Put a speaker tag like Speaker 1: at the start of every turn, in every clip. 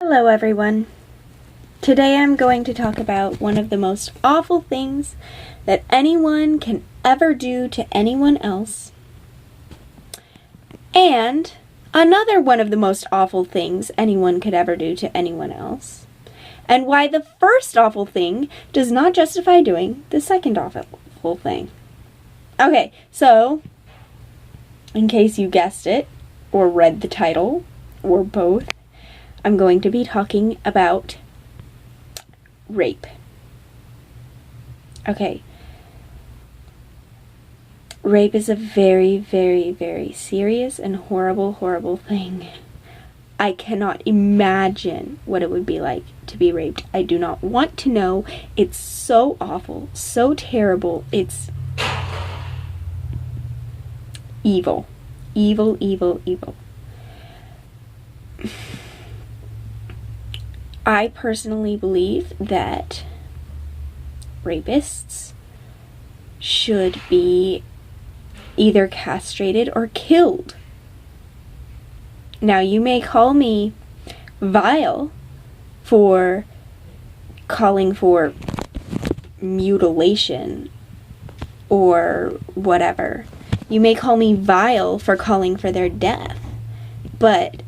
Speaker 1: Hello everyone. Today I'm going to talk about one of the most awful things that anyone can ever do to anyone else, and another one of the most awful things anyone could ever do to anyone else, and why the first awful thing does not justify doing the second awful thing. Okay, so, in case you guessed it, or read the title, or both, I'm going to be talking about rape. Okay. Rape is a very, very, very serious and horrible, horrible thing. I cannot imagine what it would be like to be raped. I do not want to know. It's so awful, so terrible. It's evil. Evil, evil, evil. I personally believe that rapists should be either castrated or killed. Now, you may call me vile for calling for mutilation or whatever. You may call me vile for calling for their death, but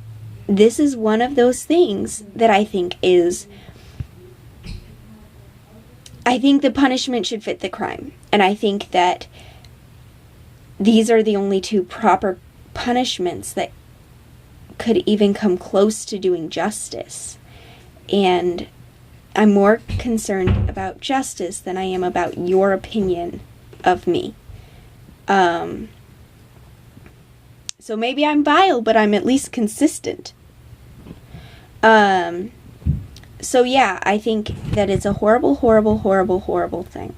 Speaker 1: this is one of those things that I think the punishment should fit the crime. And I think that these are the only two proper punishments that could even come close to doing justice. And I'm more concerned about justice than I am about your opinion of me. So maybe I'm vile, but I'm at least consistent. So yeah, I think that it's a horrible, horrible, horrible, horrible thing.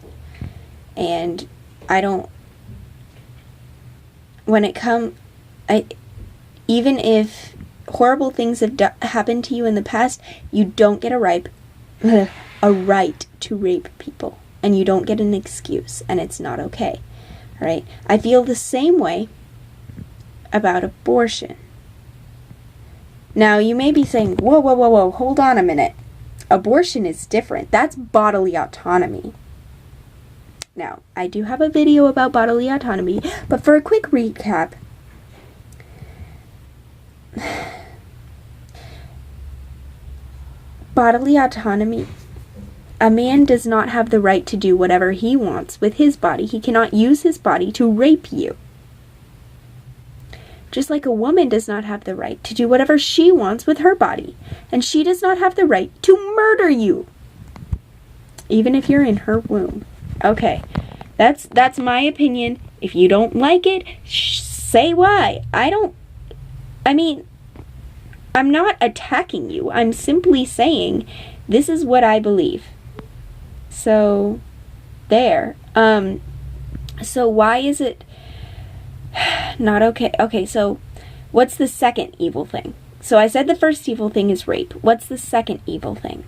Speaker 1: And even if horrible things have happened to you in the past, you don't get a right to rape people. And you don't get an excuse, and it's not okay. Alright? I feel the same way about abortion. Now, you may be saying, whoa, whoa, whoa, whoa, hold on a minute. Abortion is different. That's bodily autonomy. Now, I do have a video about bodily autonomy, but for a quick recap, bodily autonomy, a man does not have the right to do whatever he wants with his body. He cannot use his body to rape you. Just like a woman does not have the right to do whatever she wants with her body. And she does not have the right to murder you. Even if you're in her womb. Okay. That's my opinion. If you don't like it, say why. I'm not attacking you. I'm simply saying this is what I believe. So, there. So why is it not okay? Okay, so what's the second evil thing? So I said the first evil thing is rape. What's the second evil thing?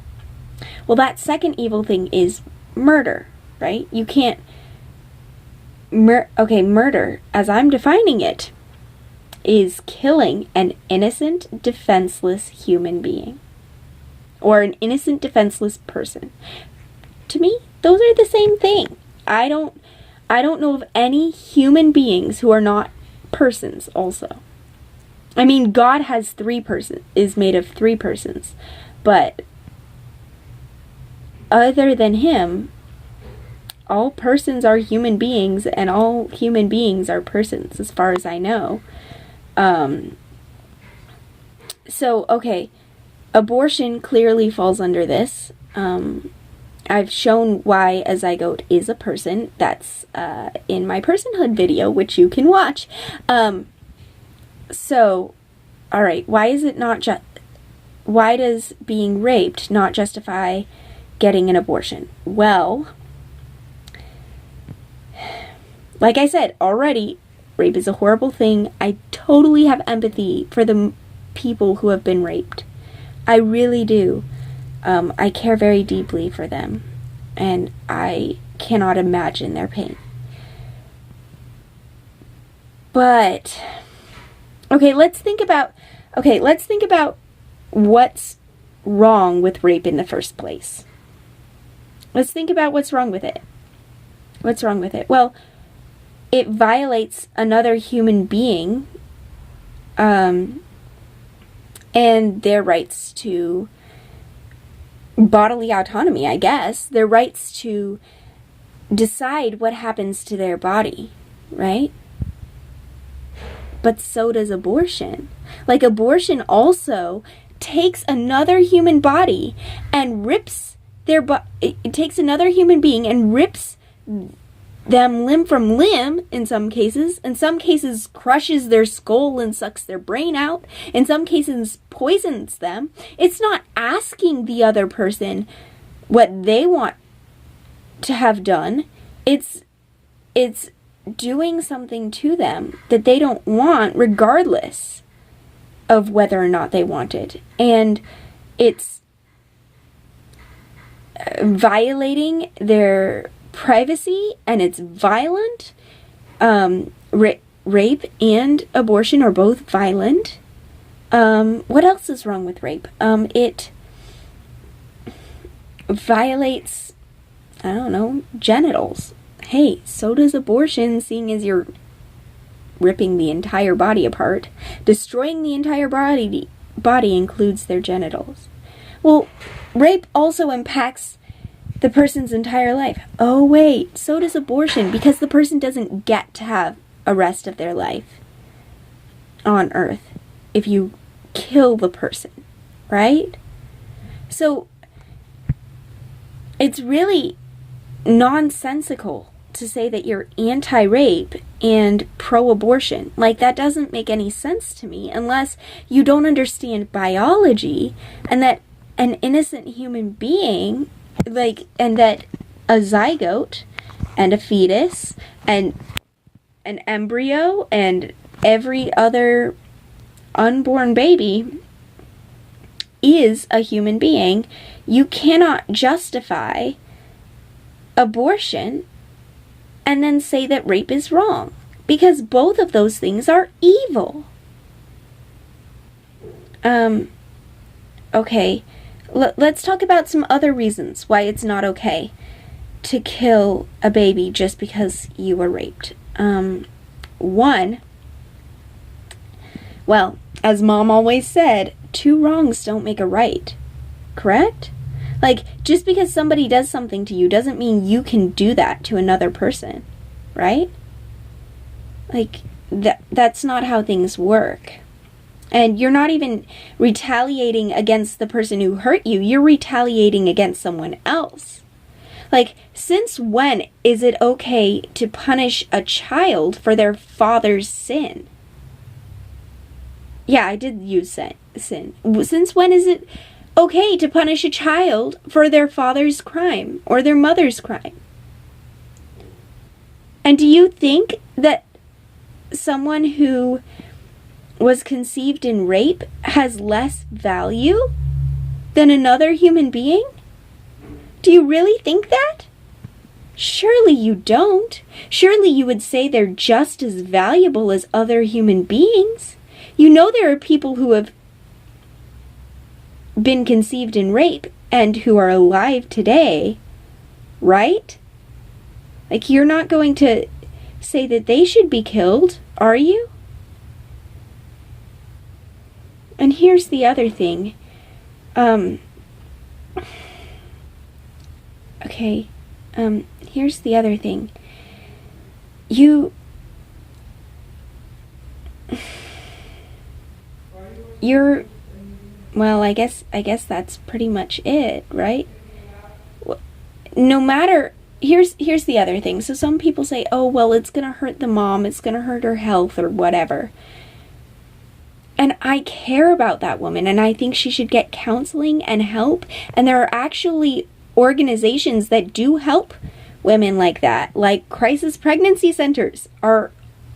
Speaker 1: Well, that second evil thing is murder, right? You can't... murder, as I'm defining it, is killing an innocent, defenseless human being. Or an innocent, defenseless person. To me, those are the same thing. I don't know of any human beings who are not persons also. I mean, God has is made of three persons. But other than him, all persons are human beings, and all human beings are persons, as far as I know. So, okay, abortion clearly falls under this. I've shown why a zygote is a person. That's in my personhood video, which you can watch. So, alright, why is it not why does being raped not justify getting an abortion? Well, like I said already, rape is a horrible thing. I totally have empathy for the people who have been raped. I really do. I care very deeply for them, and I cannot imagine their pain. But, let's think about what's wrong with rape in the first place? Let's think about what's wrong with it. What's wrong with it? Well, it violates another human being and their rights to bodily autonomy, I guess. Their rights to decide what happens to their body, right? But so does abortion. Like, abortion also takes another human body and rips it takes another human being and rips them limb from limb in some cases crushes their skull and sucks their brain out, in some cases poisons them. It's not asking the other person what they want to have done. It's doing something to them that they don't want, regardless of whether or not they want it. And it's violating their privacy, and it's violent. Rape and abortion are both violent. What else is wrong with rape? It violates, I don't know, genitals. Hey, so does abortion, seeing as you're ripping the entire body apart. Destroying the entire body includes their genitals. Well, rape also impacts the person's entire life. Oh wait, so does abortion, because the person doesn't get to have a rest of their life on earth if you kill the person, right? So it's really nonsensical to say that you're anti-rape and pro-abortion. Like, that doesn't make any sense to me unless you don't understand biology, and that an innocent human being, and that a zygote and a fetus and an embryo and every other unborn baby is a human being. You cannot justify abortion and then say that rape is wrong, because both of those things are evil. Okay, let's talk about some other reasons why it's not okay to kill a baby just because you were raped. One, well, as Mom always said, 2 wrongs don't make a right. Correct? Like, just because somebody does something to you doesn't mean you can do that to another person, right? Like, that's not how things work. And you're not even retaliating against the person who hurt you. You're retaliating against someone else. Like, since when is it okay to punish a child for their father's sin? Yeah, I did use sin. Since when is it okay to punish a child for their father's crime or their mother's crime? And do you think that someone who was conceived in rape has less value than another human being? Do you really think that? Surely you don't. Surely you would say they're just as valuable as other human beings. You know there are people who have been conceived in rape and who are alive today, right? Like, you're not going to say that they should be killed, are you? And here's the other thing. Here's the other thing. Well, I guess that's pretty much it, right? No matter, here's the other thing. So some people say, oh, well, it's going to hurt the mom, it's going to hurt her health or whatever. And I care about that woman, and I think she should get counseling and help. And there are actually organizations that do help women like that. Like, crisis pregnancy centers are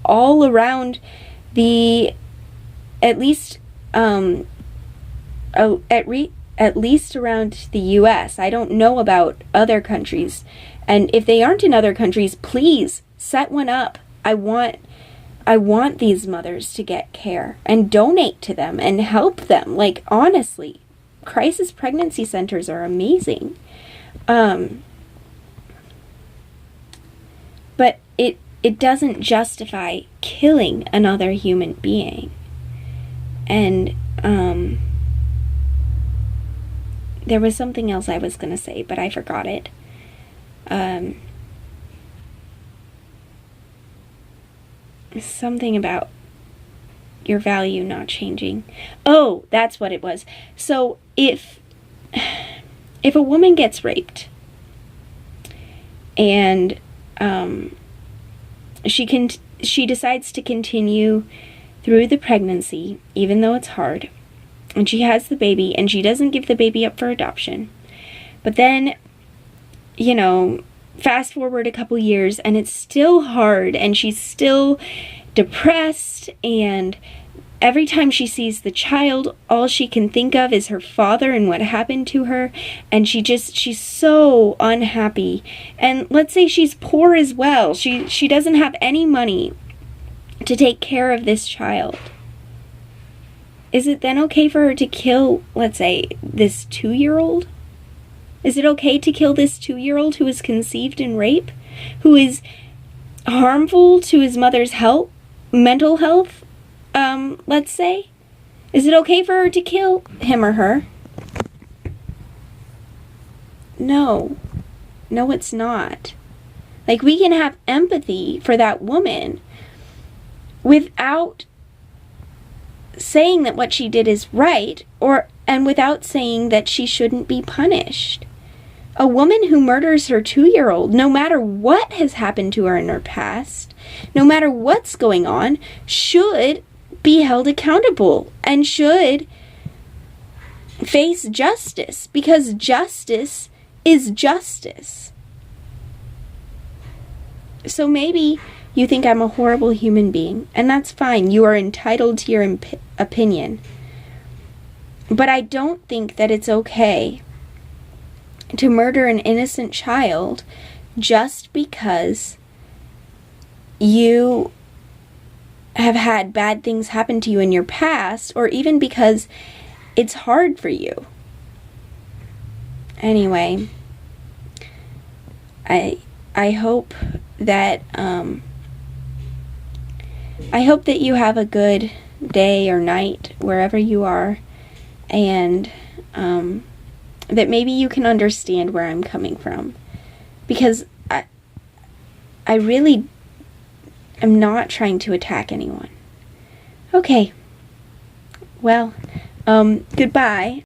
Speaker 1: all around at least around the US. I don't know about other countries. And if they aren't in other countries, please set one up. I want these mothers to get care and donate to them and help them. Like, honestly, crisis pregnancy centers are amazing. But it doesn't justify killing another human being. And there was something else I was going to say, but I forgot it. Something about your value not changing. Oh, that's what it was. So if a woman gets raped and she decides to continue through the pregnancy, even though it's hard, and she has the baby, and she doesn't give the baby up for adoption, but then, fast forward a couple years, and it's still hard, and she's still depressed, and every time she sees the child, all she can think of is her father and what happened to her, and she's so unhappy. And let's say she's poor as well. She doesn't have any money to take care of this child. Is it then okay for her to kill, let's say, this 2-year-old? Is it okay to kill this 2-year-old who was conceived in rape? Who is harmful to his mother's mental health, let's say? Is it okay for her to kill him or her? No. No, it's not. Like, we can have empathy for that woman without saying that what she did is right, and without saying that she shouldn't be punished. A woman who murders her 2-year-old, no matter what has happened to her in her past, no matter what's going on, should be held accountable and should face justice, because justice is justice. So maybe you think I'm a horrible human being, and that's fine. You are entitled to your opinion. But I don't think that it's okay to murder an innocent child just because you have had bad things happen to you in your past, or even because it's hard for you. Anyway, I hope that you have a good day or night wherever you are, and that maybe you can understand where I'm coming from, because I really am not trying to attack anyone. Okay. Well, goodbye.